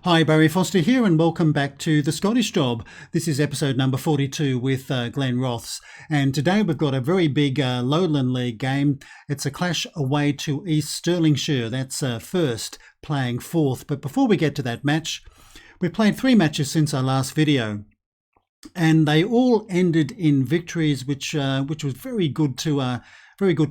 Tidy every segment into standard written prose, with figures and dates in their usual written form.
Hi, Barry Foster here, and welcome back to The Scottish Job. This is episode number 42 with Glenrothes, and today we've got a very big Lowland League game. It's a clash away to East Stirlingshire. That's first, playing fourth. But before we get to that match, we've played 3 matches since our last video, and they all ended in victories, which was very good to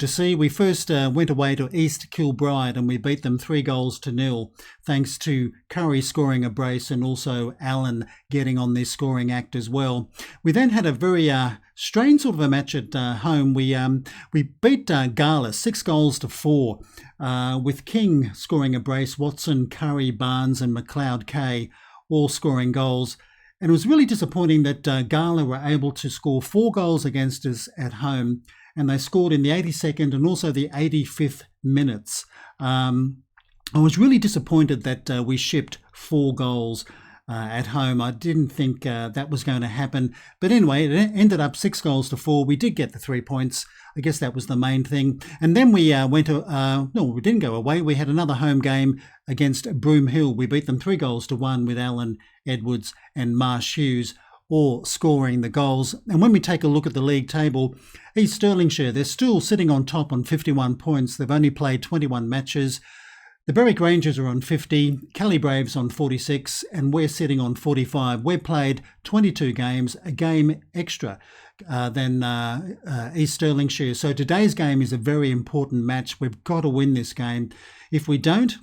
see. We first went away to East Kilbride and we beat them 3-0, thanks to Curry scoring a brace and also Allen getting on this scoring act as well. We then had a very strange sort of a match at home. We beat Gala 6-4 with King scoring a brace, Watson, Curry, Barnes and McLeod Kay all scoring goals. And it was really disappointing that Gala were able to score 4 goals against us at home, and they scored in the 82nd and also the 85th minutes. I was really disappointed that we shipped 4 goals at home. I didn't think that was going to happen. But anyway, it ended up 6-4. We did get the 3 points. I guess that was the main thing. And then we went to, no, we didn't go away. We had another home game against Broome Hill. We beat them 3-1 with Allen, Edwards and Marsh Hughes all scoring the goals. And when we take a look at the league table, East Stirlingshire, they're still sitting on top on 51 points. They've only played 21 matches. The Berwick Rangers are on 50, Kelly Braves on 46, and we're sitting on 45. We've played 22 games, a game extra than East Stirlingshire. So today's game is a very important match. We've got to win this game. If we don't,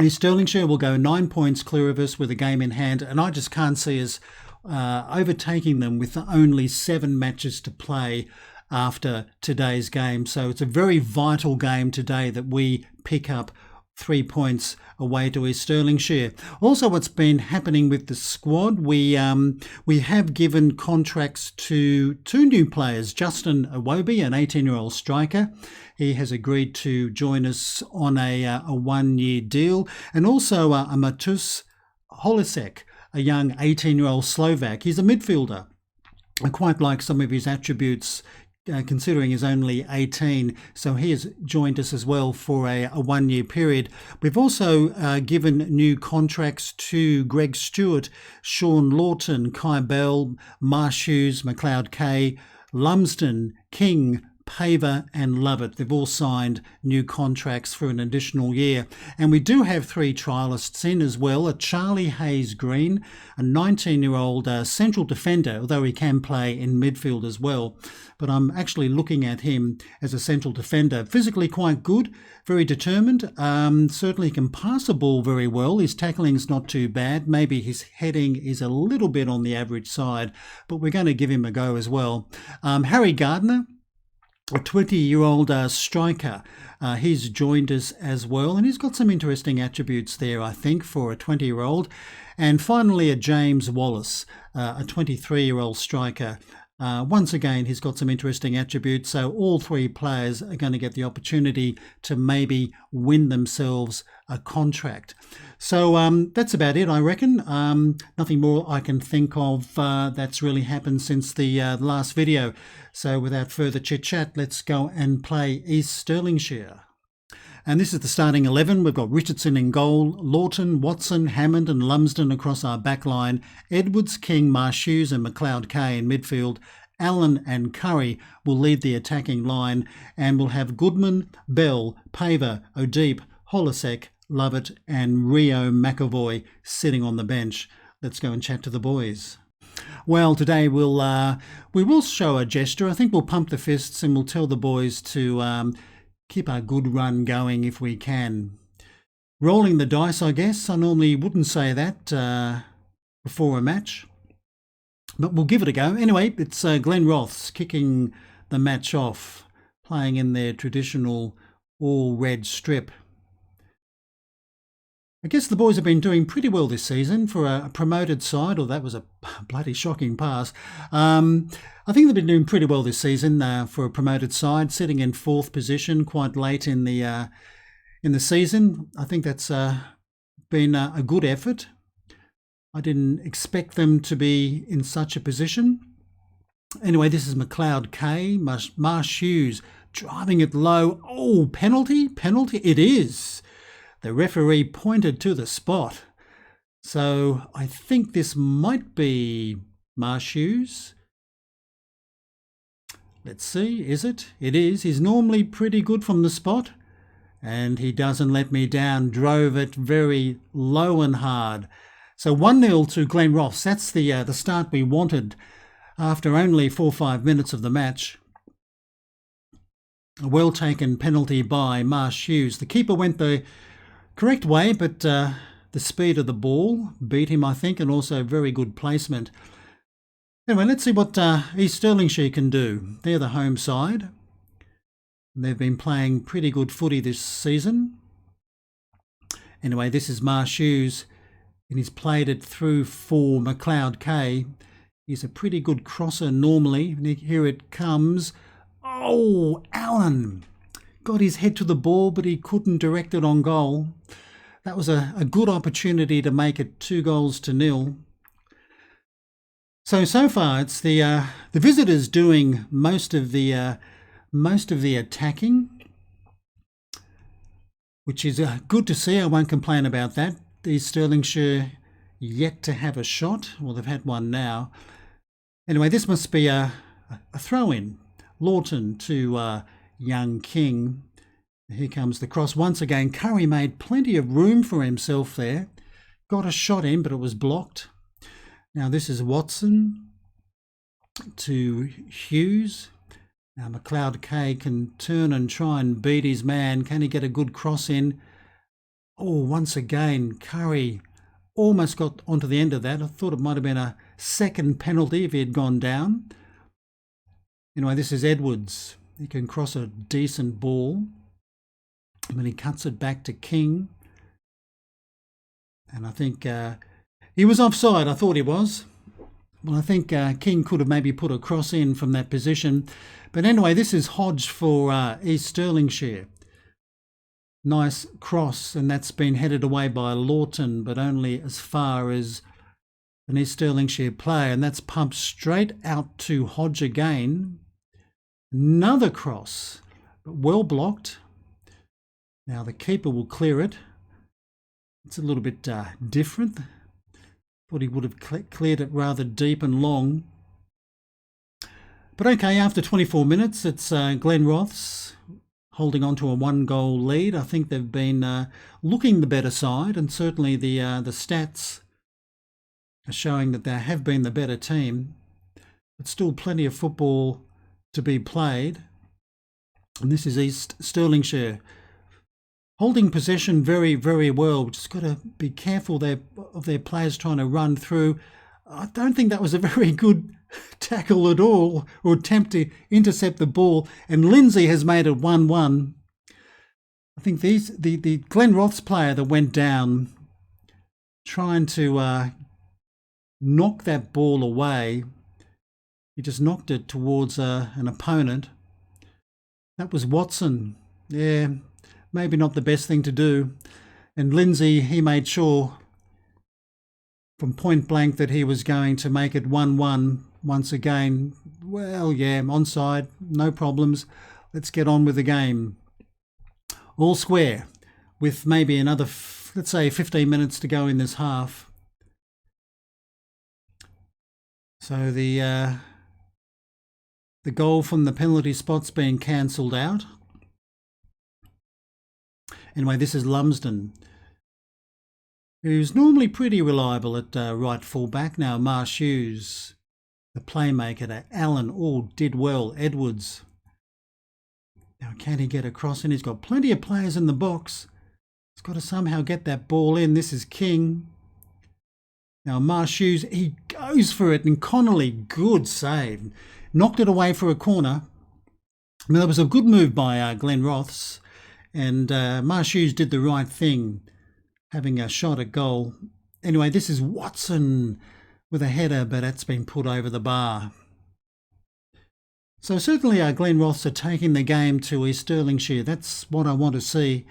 East Stirlingshire will go 9 points clear of us with a game in hand, and I just can't see us overtaking them with only 7 matches to play after today's game. So it's a very vital game today that we pick up 3 points away to East Stirlingshire. Also, what's been happening with the squad, we have given contracts to 2 new players. Justin Awobi, an 18-year-old striker, he has agreed to join us on a 1-year deal, and also Matus Holisek, a young 18-year-old Slovak. He's a midfielder. I quite like some of his attributes, considering he's only 18, so he has joined us as well for a 1-year period. We've also given new contracts to Greg Stewart, Sean Lawton, Kai Bell, Marsh Hughes, McLeod Kay, Lumsden, King, Paver and Lovett. They've all signed new contracts for an additional year. And we do have 3 trialists in as well. A Charlie Hayes Green, a 19-year-old central defender, although he can play in midfield as well. But I'm actually looking at him as a central defender. Physically quite good, very determined. Certainly can pass the ball very well. His tackling's not too bad. Maybe his heading is a little bit on the average side, but we're going to give him a go as well. Harry Gardner, a 20-year-old striker. He's joined us as well, and he's got some interesting attributes there, I think, for a 20-year-old. And finally, a James Wallace, a 23-year-old striker. Once again, he's got some interesting attributes, so all 3 players are going to get the opportunity to maybe win themselves a contract. So that's about it, I reckon. Nothing more I can think of that's really happened since the last video. So without further chit-chat, let's go and play East Stirlingshire. And this is the starting 11. We've got Richardson in goal, Lawton, Watson, Hammond and Lumsden across our back line, Edwards, King, Marsh Hughes and McLeod Kay in midfield. Allen and Curry will lead the attacking line, and we'll have Goodman, Bell, Paver, O'Deep, Holisek, Lovett and Rio McAvoy sitting on the bench. Let's go and chat to the boys. Well, today we will show a gesture. I think we'll pump the fists and we'll tell the boys to keep our good run going if we can. Rolling the dice, I guess. I normally wouldn't say that before a match, but we'll give it a go. Anyway, it's Glenrothes kicking the match off, playing in their traditional all-red strip. I guess the boys have been doing pretty well this season for a promoted side, or that was a bloody shocking pass. I think they've been doing pretty well this season for a promoted side, sitting in 4th position quite late in the season. I think that's been a good effort. I didn't expect them to be in such a position. Anyway, this is McLeod Kay, Marsh Hughes driving it low. Oh, penalty? Penalty? It is. The referee pointed to the spot. So I think this might be Marshes. Let's see, is it? It is. He's normally pretty good from the spot, and he doesn't let me down. Drove it very low and hard. So 1-0 to Glenrothes. That's the start we wanted after only 4 or 5 minutes of the match. A well-taken penalty by Marshes. The keeper went the correct way, but the speed of the ball beat him, I think, and also very good placement. Anyway, let's see what East Stirlingshire can do. They're the home side. They've been playing pretty good footy this season. Anyway, this is Marshes, and he's played it through for McLeod K. He's a pretty good crosser normally. And here it comes. Oh, Allen got his head to the ball, but he couldn't direct it on goal. That was a good opportunity to make it 2-0. So far it's the visitors doing most of the attacking, which is good to see. I won't complain about that. East Stirlingshire yet to have a shot. Well, they've had one now. Anyway, this must be a throw-in. Lawton to young King. Here comes the cross once again. Curry made plenty of room for himself there. Got a shot in, but it was blocked. Now this is Watson to Hughes. Now McLeod K can turn and try and beat his man. Can he get a good cross in? Oh, once again, Curry almost got onto the end of that. I thought it might have been a second penalty if he had gone down. Anyway, this is Edwards. He can cross a decent ball. And then he cuts it back to King. And I think he was offside. I thought he was. Well, I think King could have maybe put a cross in from that position. But anyway, this is Hodge for East Stirlingshire. Nice cross, and that's been headed away by Lawton, but only as far as an East Stirlingshire player, and that's pumped straight out to Hodge again. Another cross, but well blocked. Now the keeper will clear it. It's a little bit different. Thought he would have cleared it rather deep and long. But okay, after 24 minutes, it's Glenrothes holding on to a 1-goal lead. I think they've been looking the better side, and certainly the stats are showing that they have been the better team. But still plenty of football to be played. And this is East Stirlingshire holding possession very, very well. We've just got to be careful of their players trying to run through. I don't think that was a very good tackle at all, or attempt to intercept the ball. And Lindsay has made it 1-1. I think the Glenrothes player that went down trying to knock that ball away, he just knocked it towards an opponent. That was Watson. Yeah, maybe not the best thing to do. And Lindsay, he made sure from point blank that he was going to make it 1-1 once again. Well, yeah, onside, no problems. Let's get on with the game. All square with maybe another, let's say, 15 minutes to go in this half. So the goal from the penalty spot's been cancelled out. Anyway, this is Lumsden, who's normally pretty reliable at right fullback. Now Marshes, the playmaker. Allen, all did well. Edwards. Now can he get across? And he's got plenty of players in the box. He's got to somehow get that ball in. This is King. Now Marshes, he goes for it, and Connolly, good save. Knocked it away for a corner. I mean, that was a good move by Glenrothes, and Marshes did the right thing, having a shot at goal. Anyway, this is Watson with a header, but that's been put over the bar. So certainly Glenrothes are taking the game to East Stirlingshire. That's what I want to see.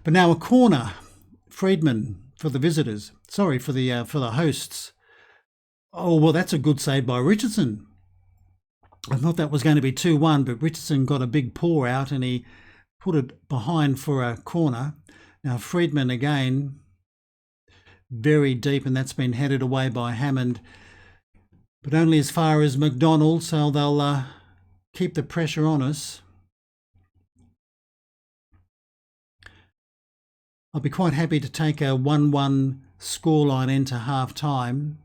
But now a corner. Friedman for the visitors. Sorry, for the hosts. Oh, well, that's a good save by Richardson. I thought that was going to be 2-1, but Richardson got a big paw out and he put it behind for a corner. Now Friedman again. very deep, and that's been headed away by Hammond, but only as far as McDonald, so they'll keep the pressure on us. I'll be quite happy to take a 1-1 scoreline into half-time.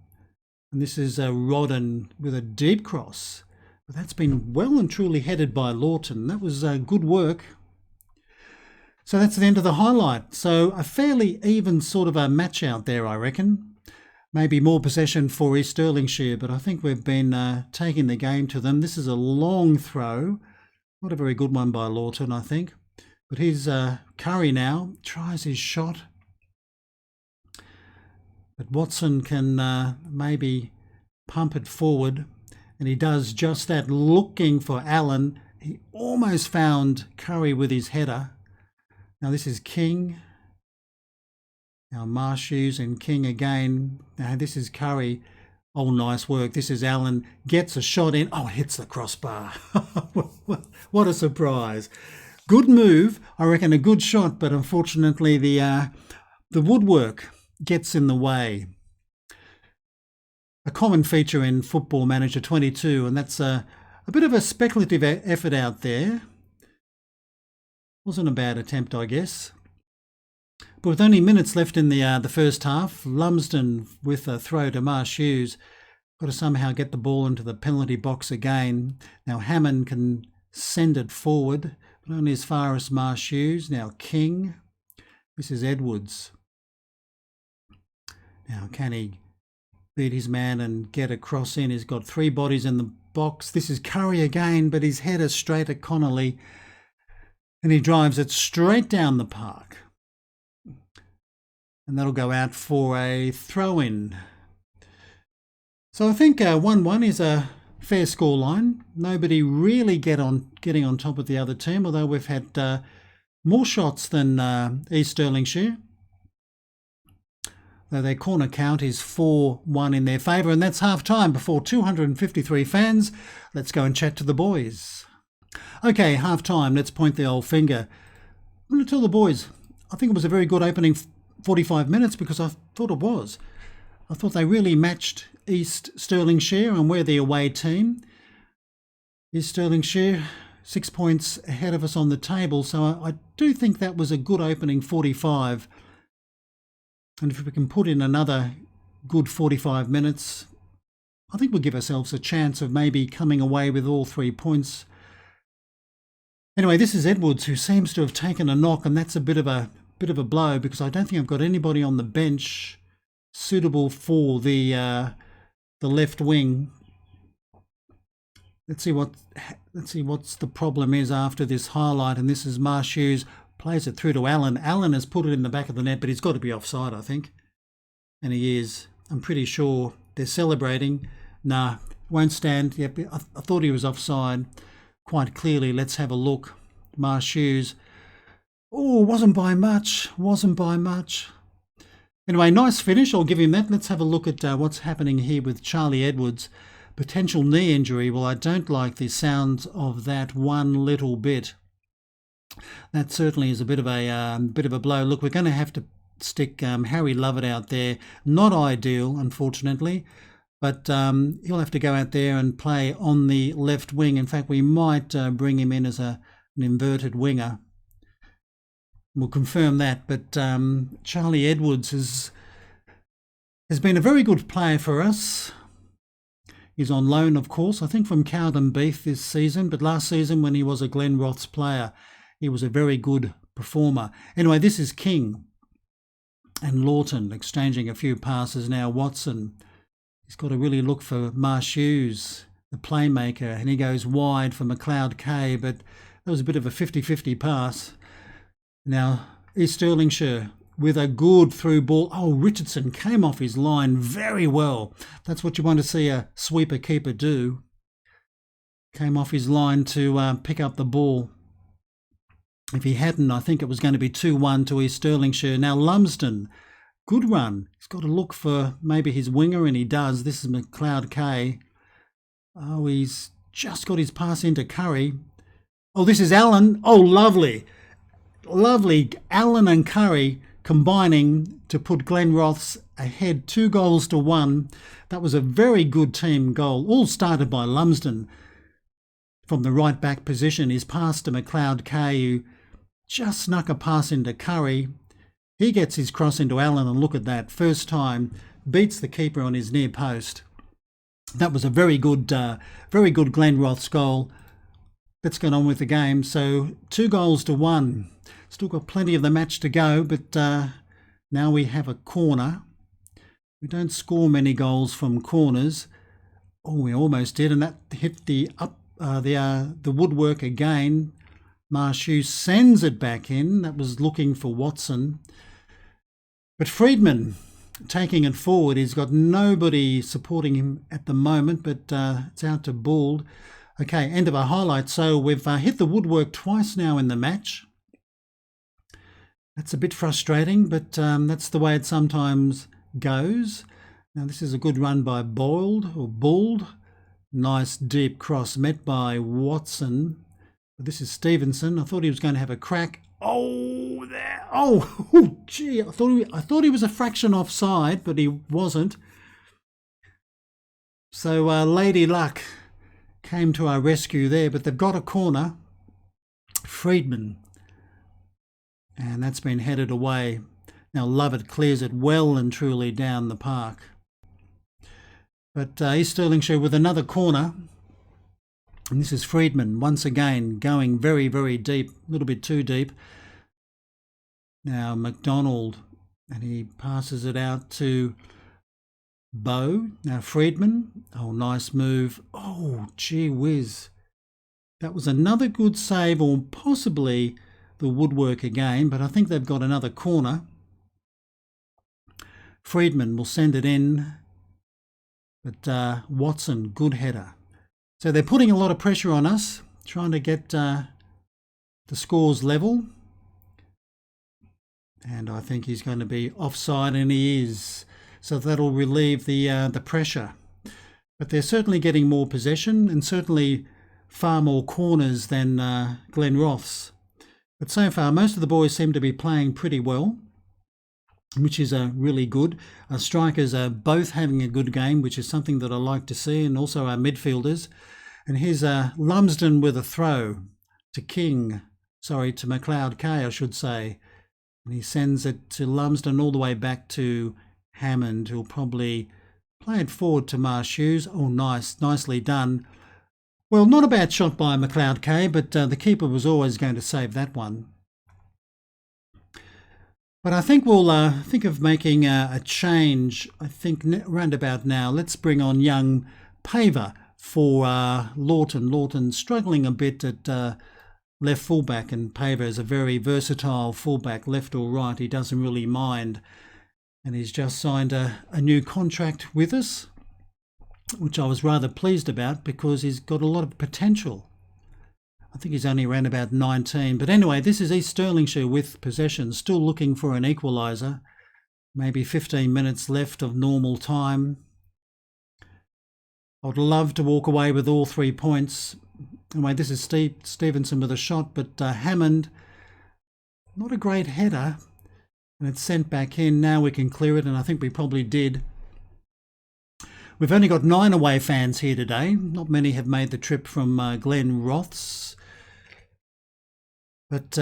And this is Rodden with a deep cross. But that's been well and truly headed by Lawton. That was good work. So that's the end of the highlight. So a fairly even sort of a match out there, I reckon. Maybe more possession for East Stirlingshire, but I think we've been taking the game to them. This is a long throw. Not a very good one by Lawton, I think. But here's Curry now. Tries his shot. But Watson can maybe pump it forward. And he does just that, looking for Allen. He almost found Curry with his header. Now this is King. Now Marshes and King again. Now this is Curry. Oh, nice work. This is Allen. Gets a shot in. Oh, hits the crossbar. What a surprise. Good move. I reckon a good shot, but unfortunately the woodwork gets in the way. A common feature in Football Manager 22, and that's a bit of a speculative effort out there. Wasn't a bad attempt, I guess. But with only minutes left in the first half, Lumsden with a throw to Marshes. Got to somehow get the ball into the penalty box again. Now Hammond can send it forward, but only as far as Marshes. Now King. This is Edwards. Now can he beat his man and get a cross in? He's got three bodies in the box. This is Curry again, but his header straight at Connolly. And he drives it straight down the park. And that'll go out for a throw-in. So I think 1-1 is a fair scoreline. Nobody really getting on top of the other team, although we've had more shots than East Stirlingshire. Though their corner count is 4-1 in their favour, and that's half-time before 253 fans. Let's go and chat to the boys. Okay, half-time, let's point the old finger. I'm going to tell the boys, I think it was a very good opening 45 minutes because I thought it was. I thought they really matched East Stirlingshire, and we're the away team. East Stirlingshire 6 points ahead of us on the table, so I do think that was a good opening 45. And if we can put in another good 45 minutes, I think we'll give ourselves a chance of maybe coming away with all 3 points. Anyway, this is Edwards, who seems to have taken a knock, and that's a bit of a blow because I don't think I've got anybody on the bench suitable for the left wing. Let's see what's the problem is after this highlight, and this is Marshes. Plays it through to Allen. Allen has put it in the back of the net, but he's got to be offside, I think. And he is. I'm pretty sure they're celebrating. Nah, won't stand. Yep, I thought he was offside quite clearly. Let's have a look. Marshes. Oh, wasn't by much. Anyway, nice finish. I'll give him that. Let's have a look at what's happening here with Charlie Edwards. Potential knee injury. Well, I don't like the sounds of that one little bit. That certainly is a bit of a blow. Look, we're going to have to stick Harry Lovett out there. Not ideal, unfortunately, but he'll have to go out there and play on the left wing. In fact, we might bring him in as an inverted winger. We'll confirm that. But Charlie Edwards has been a very good player for us. He's on loan, of course, I think from Cowden Beef this season, but last season when he was a Glenrothes player, he was a very good performer. Anyway, this is King and Lawton exchanging a few passes now. Watson, he's got to really look for Marshes, the playmaker, and he goes wide for McLeod K, but that was a bit of a 50-50 pass. Now, East Stirlingshire with a good through ball. Oh, Richardson came off his line very well. That's what you want to see a sweeper keeper do. Came off his line to pick up the ball. If he hadn't, I think it was going to be 2-1 to East Stirlingshire. Now Lumsden, good run. He's got to look for maybe his winger, and he does. This is McLeod K. Oh, he's just got his pass into Curry. Oh, this is Allen. Oh, lovely. Lovely. Allen and Curry combining to put Glenrothes ahead 2-1. That was a very good team goal, all started by Lumsden from the right back position. His pass to McLeod K, who just snuck a pass into Curry. He gets his cross into Allen, and look at that, first time, beats the keeper on his near post. That was a very good Glenrothes goal. Let's get on with the game. So 2-1. Still got plenty of the match to go, but now we have a corner. We don't score many goals from corners. Oh, we almost did, and that hit the woodwork again. Marshew sends it back in. That was looking for Watson. But Friedman taking it forward. He's got nobody supporting him at the moment, but it's out to Bould. Okay, end of our highlight. So we've hit the woodwork twice now in the match. That's a bit frustrating, but that's the way it sometimes goes. Now this is a good run by Bould. Nice deep cross met by Watson. This is Stevenson. I thought he was going to have a crack. Oh, there! Oh, gee! I thought he was a fraction offside, but he wasn't. So Lady Luck came to our rescue there, but they've got a corner. Friedman, and that's been headed away. Now Lovett clears it well and truly down the park. But East Stirlingshire with another corner. And this is Friedman once again going very, very deep, a little bit too deep. Now McDonald, and he passes it out to Bow. Now Friedman, oh, nice move. Oh, gee whiz. That was another good save, or possibly the woodwork again, but I think they've got another corner. Friedman will send it in, but Watson, good header. So they're putting a lot of pressure on us, trying to get the scores level. And I think he's going to be offside, and he is. So that'll relieve the pressure. But they're certainly getting more possession, and certainly far more corners than Glenrothes. But so far, most of the boys seem to be playing pretty well, which is really good. Our strikers are both having a good game, which is something that I like to see, and also our midfielders. And here's Lumsden with a throw to McLeod K, I should say. And he sends it to Lumsden all the way back to Hammond, who'll probably play it forward to Marshews. Oh, nicely done. Well, not a bad shot by McLeod K, but the keeper was always going to save that one. But I think we'll think of making a change, I think, round about now. Let's bring on young Paver for Lawton. Lawton's struggling a bit at left fullback, and Paver is a very versatile fullback, left or right. He doesn't really mind. And he's just signed a new contract with us, which I was rather pleased about because he's got a lot of potential. I think he's only around about 19. But anyway, this is East Stirlingshire with possession, still looking for an equaliser. Maybe 15 minutes left of normal time. I'd love to walk away with all 3 points. Anyway, this is Stevenson with a shot, but Hammond, not a great header. And it's sent back in. Now we can clear it, and I think we probably did. We've only got 9 away fans here today. Not many have made the trip from Glenrothes. But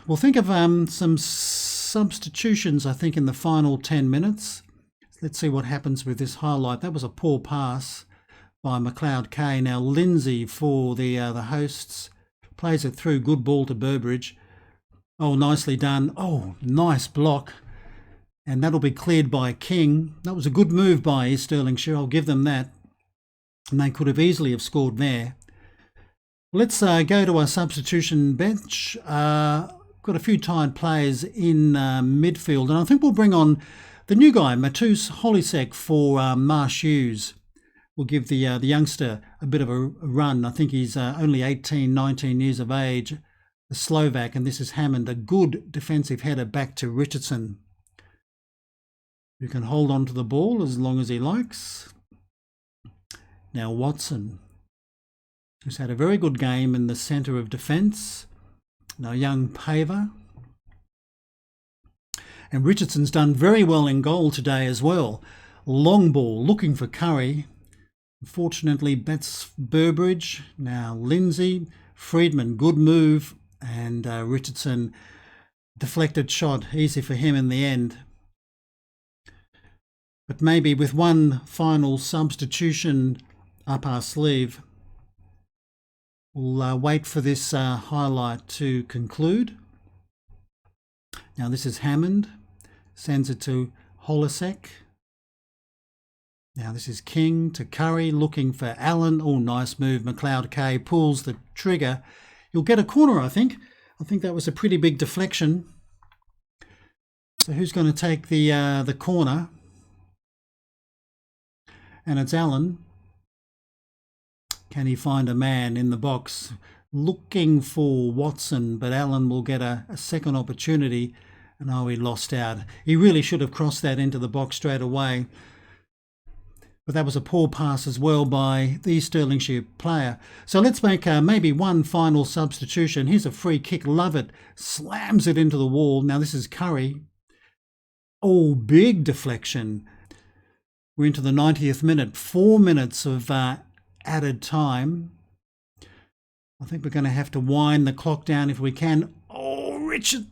we'll think of some substitutions, I think, in the final 10 minutes. Let's see what happens with this highlight. That was a poor pass by McLeod K. Now Lindsay for the hosts. Plays it through. Good ball to Burbridge. Oh, nicely done. Oh, nice block. And that'll be cleared by King. That was a good move by East Stirlingshire. I'll give them that. And they could have easily have scored there. Let's go to our substitution bench. Got a few tired players in midfield. And I think we'll bring on the new guy, Matus Holisek, for Marshews. We'll give the youngster a bit of a run. I think he's only 18, 19 years of age. The Slovak, and this is Hammond, a good defensive header back to Richardson, who can hold on to the ball as long as he likes. Now Watson, who's had a very good game in the centre of defence. Now young Paver. And Richardson's done very well in goal today as well. Long ball, looking for Curry. Unfortunately, bats Burbridge. Now Lindsay, Friedman, good move. And Richardson, deflected shot, easy for him in the end. But maybe with one final substitution up our sleeve, we'll wait for this highlight to conclude. Now this is Hammond, sends it to Holisek. Now this is King to Curry, looking for Allen. Oh, nice move. McLeod K pulls the trigger. You'll get a corner, I think. I think that was a pretty big deflection. So who's going to take the corner? And it's Allen. Can he find a man in the box? Looking for Watson, but Allen will get a second opportunity. And oh, he lost out. He really should have crossed that into the box straight away. But that was a poor pass as well by the Stirlingshire player. So let's make maybe one final substitution. Here's a free kick. Love it. Slams it into the wall. Now this is Curry. Oh, big deflection. We're into the 90th minute. 4 minutes of added time. I think we're going to have to wind the clock down if we can. Oh, Richard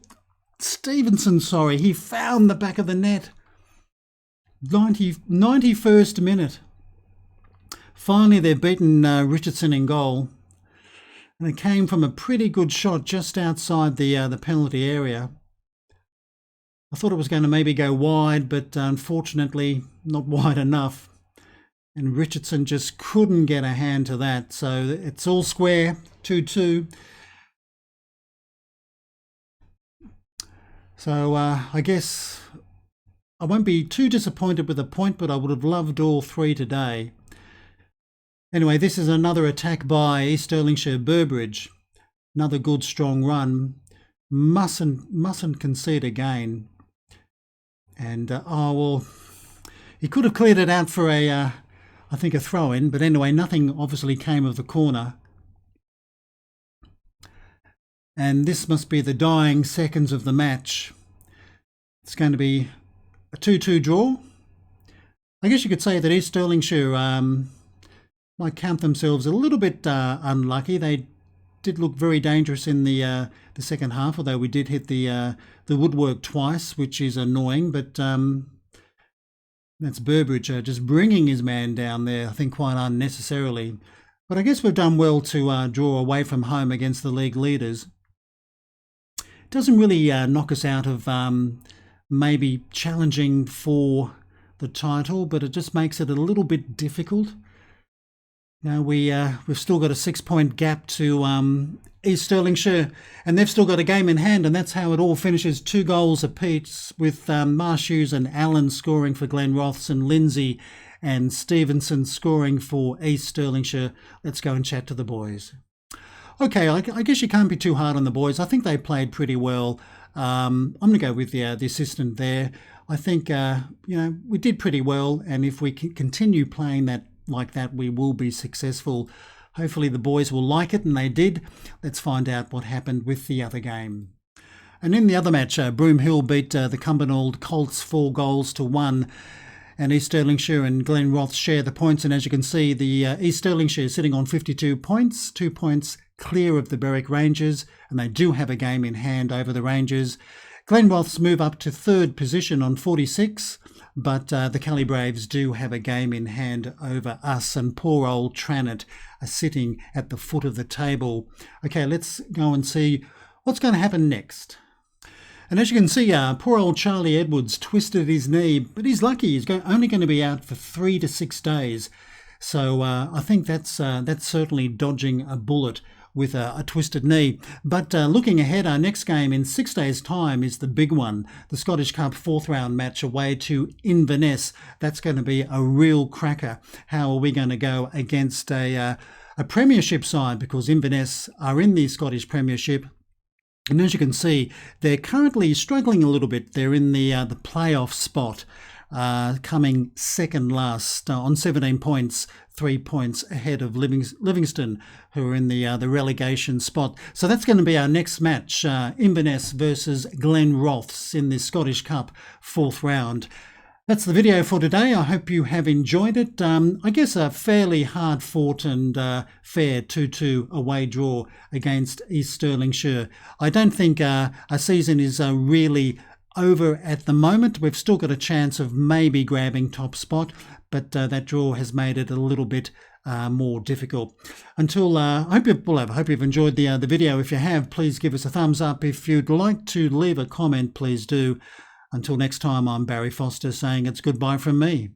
Stevenson, sorry. He found the back of the net. 91st minute. Finally, they've beaten Richardson in goal. And it came from a pretty good shot just outside the penalty area. I thought it was going to maybe go wide, but unfortunately not wide enough. And Richardson just couldn't get a hand to that. So it's all square, 2-2. So I guess I won't be too disappointed with a point, but I would have loved all three today. Anyway, this is another attack by East Stirlingshire Burbridge. Another good strong run. Mustn't concede again. And oh well, he could have cleared it out for I think a throw in. But anyway, nothing obviously came of the corner. And this must be the dying seconds of the match. It's going to be a 2-2 draw. I guess you could say that East Stirlingshire might count themselves a little bit unlucky. They did look very dangerous in the second half, although we did hit the woodwork twice, which is annoying. But that's Burbridge just bringing his man down there, I think quite unnecessarily. But I guess we've done well to draw away from home against the league leaders. It doesn't really knock us out of maybe challenging for the title, but it just makes it a little bit difficult. Now we've still got a 6-point gap to East Stirlingshire, and they've still got a game in hand, and that's how it all finishes. 2 goals apiece, with Marshews and Allen scoring for Glenrothes and Lindsay and Stevenson scoring for East Stirlingshire. Let's go and chat to the boys. Okay, I guess you can't be too hard on the boys. I think they played pretty well. I'm going to go with the assistant there. I think we did pretty well, and if we can continue playing that like that, we will be successful. Hopefully the boys will like it, and they did. Let's find out what happened with the other game. And in the other match, Broome Hill beat the Cumbernauld Colts 4-1. And East Stirlingshire and Glenrothes share the points. And as you can see, the East Stirlingshire is sitting on 52 points, 2 points clear of the Berwick Rangers, and they do have a game in hand over the Rangers. Glenrothes move up to 3rd position on 46, but the Kelly Braves do have a game in hand over us, and poor old Tranent are sitting at the foot of the table. Okay, let's go and see what's going to happen next. And as you can see, poor old Charlie Edwards twisted his knee, but he's lucky. He's only going to be out for 3 to 6 days. So I think that's certainly dodging a bullet with a twisted knee. But looking ahead, our next game in 6 days' time is the big one, the Scottish Cup 4th round match away to Inverness. That's going to be a real cracker. How are we going to go against a premiership side? Because Inverness are in the Scottish Premiership. And as you can see, they're currently struggling a little bit. They're in the playoff spot, coming second last on 17 points, 3 points ahead of Livingston, who are in the relegation spot. So that's going to be our next match, Inverness versus Glenrothes in the Scottish Cup 4th round. That's the video for today. I hope you have enjoyed it. I guess a fairly hard-fought and fair 2-2 away draw against East Stirlingshire. I don't think our season is really over at the moment. We've still got a chance of maybe grabbing top spot, but that draw has made it a little bit more difficult. Until I hope you've enjoyed the video. If you have, please give us a thumbs up. If you'd like to leave a comment, please do. Until next time, I'm Barry Foster saying it's goodbye from me.